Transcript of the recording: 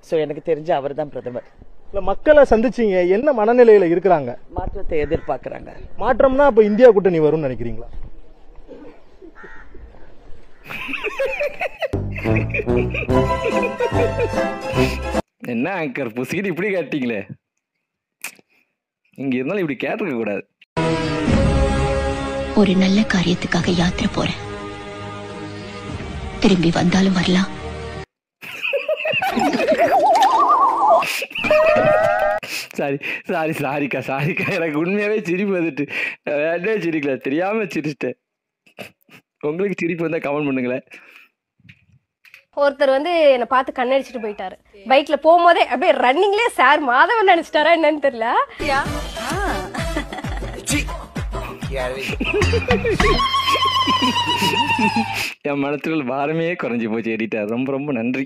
So எனக்கு தெரிஞ்ச அவர் தான் பிரதமர். இல்ல மக்களை சந்திச்சீங்க, என்ன மனநிலையில இருக்கிறாங்க? மாற்றத்தை எதிர்பார்க்கறாங்க. மாற்றம்னா அப்ப இந்தியா கூட்டணி வரும்னு நினைக்கிறீங்களா? என்ன ஆங்கர் புசிக்கிட்டு இப்படி கேட்டீங்களே, இங்க இருந்தாலும் இப்படி கேட்டிருக்க கூடாது. ஒரு நல்ல காரியத்துக்காக யாத்திரை போறேன், திரும்பி வந்தாலும் வரலாம். சாரிக்கா எனக்கு உண்மையாவே சிரிப்பு வந்துட்டு வேண்டே சிரிக்கல, தெரியாம சிரிச்சிட்டேன். உங்களுக்கு சிரிப்பு வந்தா கமெண்ட் பண்ணுங்களேன். ஒருத்தர் வந்து என்னை பார்த்து கண்ணடிச்சிட்டு போயிட்டாரு. பைக்ல போகும்போதே அப்படியே ரன்னிங்லேயே சார் மாதவன் நினைச்சிட்டாரா என்னன்னு தெரியல. என் மனத்துல பாரமே குறைஞ்சி போச்சு எடிட்டர். ரொம்ப ரொம்ப நன்றி.